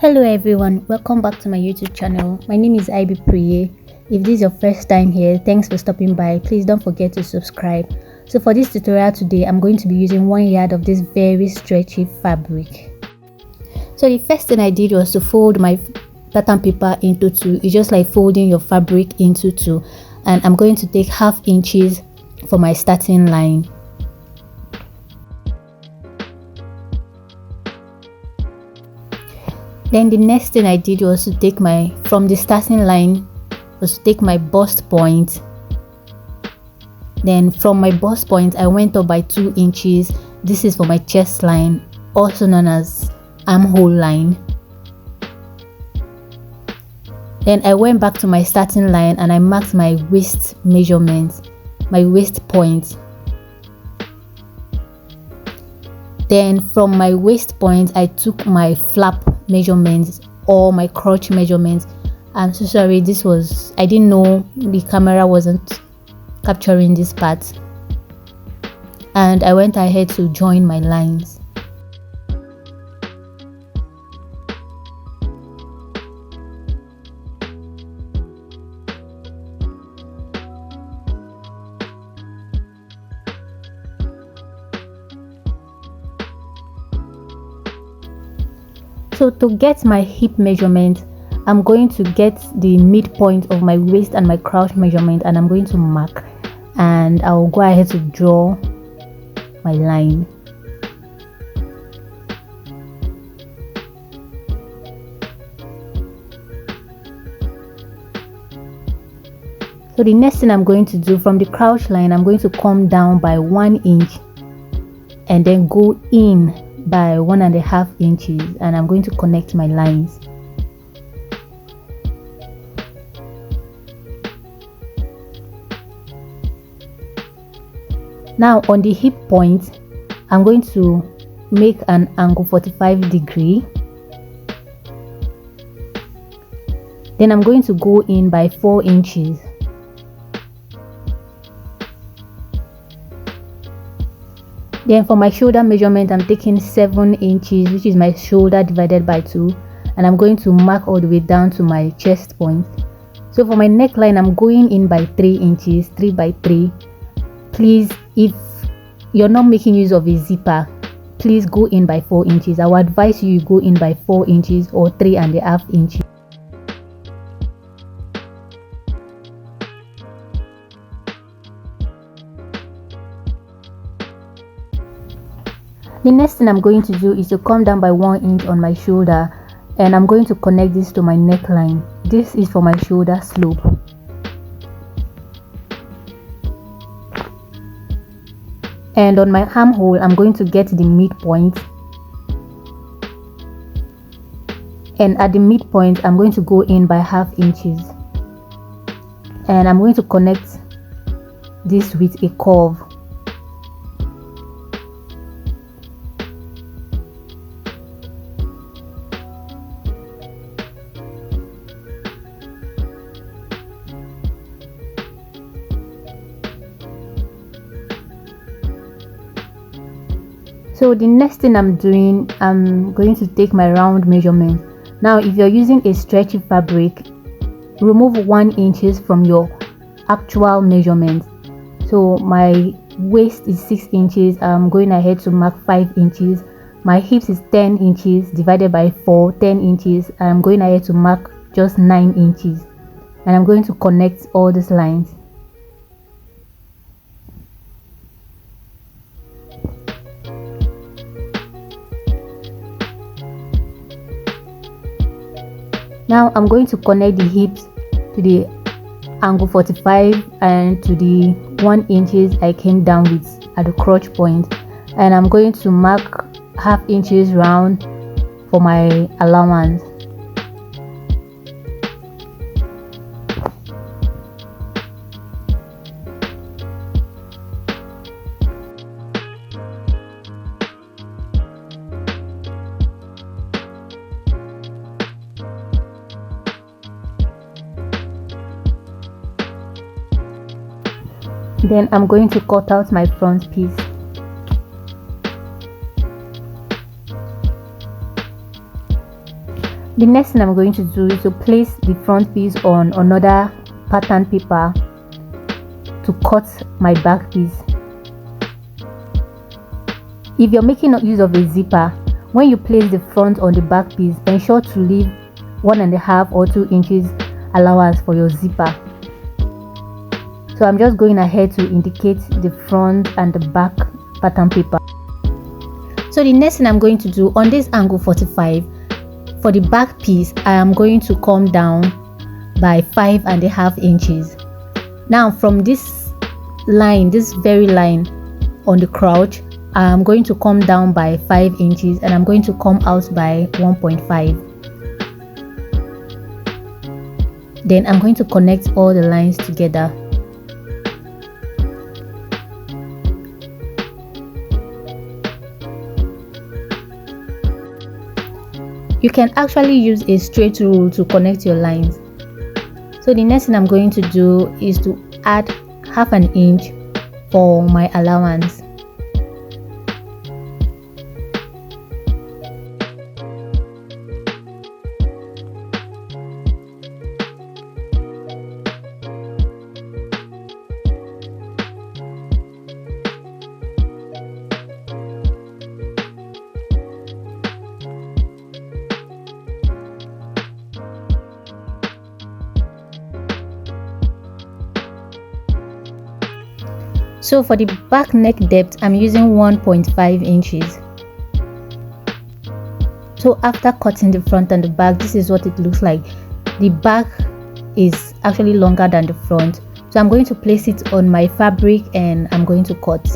Hello everyone, welcome back to my YouTube channel. My name is stylebypiriye. If this is your first time here, thanks for stopping by. Please don't forget to subscribe. So for this tutorial today, I'm going to be using 1 yard of this very stretchy fabric. So the first thing I did was to fold my pattern paper into two. It's just like folding your fabric into two, and I'm going to take 1/2 inches for my starting line. Then the next thing I did was to take from the starting line was to take my bust point. Then from my bust point I went up by 2 inches. This is for my chest line, also known as armhole line. Then I went back to my starting line and I marked my waist measurement, my waist point. Then from my waist point I took my flap measurements or my crotch measurements. I'm so sorry, I didn't know the camera wasn't capturing this part, and I went ahead to join my lines. So to get my hip measurement, I'm going to get the midpoint of my waist and my crotch measurement, and I'm going to mark, and I'll go ahead to draw my line. So the next thing I'm going to do, from the crotch line I'm going to come down by 1 inch and then go in by 1.5 inches, and I'm going to connect my lines. Now on the hip point I'm going to make an angle 45 degree. Then I'm going to go in by 4 inches. Then for my shoulder measurement I'm taking 7 inches, which is my shoulder divided by 2, and I'm going to mark all the way down to my chest point. So for my neckline I'm going in by 3 inches, 3 by 3. Please, if you're not making use of a zipper, please go in by 4 inches. I would advise you go in by 4 inches or 3.5 inches. The next thing I'm going to do is to come down by 1 inch on my shoulder, and I'm going to connect this to my neckline. This is for my shoulder slope. And on my armhole I'm going to get the midpoint, and at the midpoint I'm going to go in by 1/2 inches, and I'm going to connect this with a curve. So the next thing I'm doing, I'm going to take my round measurement. Now if you're using a stretchy fabric, remove 1 inches from your actual measurement. So my waist is 6 inches, I'm going ahead to mark 5 inches. My hips is 10 inches divided by 4, 10 inches. I'm going ahead to mark just 9 inches, and I'm going to connect all these lines. Now I'm going to connect the hips to the angle 45 and to the 1 inches I came down with at the crotch point, and I'm going to mark 1/2 inches round for my allowance. Then I'm going to cut out my front piece. The next thing I'm going to do is to place the front piece on another pattern paper to cut my back piece. If you're making use of a zipper, when you place the front on the back piece, ensure to leave 1.5 or 2 inches allowance for your zipper. So I'm just going ahead to indicate the front and the back pattern paper. So the next thing I'm going to do on this angle 45, for the back piece, I am going to come down by 5.5 inches. Now from this line, this very line on the crotch, I am going to come down by 5 inches and I'm going to come out by 1.5. Then I'm going to connect all the lines together. You can actually use a straight rule to connect your lines. So the next thing I'm going to do is to add 1/2 inch for my allowance. So for the back neck depth, I'm using 1.5 inches. So after cutting the front and the back, this is what it looks like. The back is actually longer than the front. So I'm going to place it on my fabric and I'm going to cut.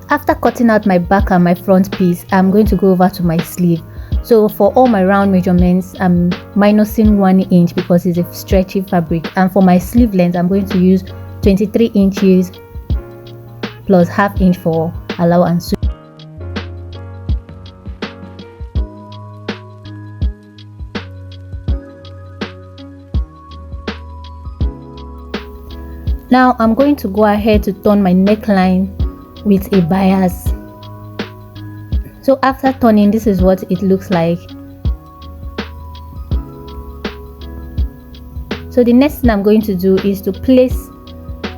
After cutting out my back and my front piece, I'm going to go over to my sleeve. So for all my round measurements, I'm minusing 1 inch because it's a stretchy fabric, and for my sleeve length, I'm going to use 23 inches plus 1/2 inch for allowance. Now I'm going to go ahead to turn my neckline with a bias. So after turning, this is what it looks like. So the next thing I'm going to do is to place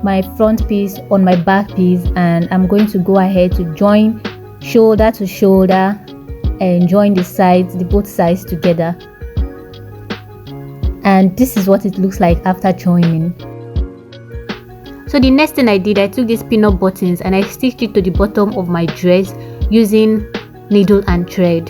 my front piece on my back piece, and I'm going to go ahead to join shoulder to shoulder and join the sides, both sides together. And this is what it looks like after joining. So the next thing I did, I took these peanut buttons and I stitched it to the bottom of my dress using needle and thread.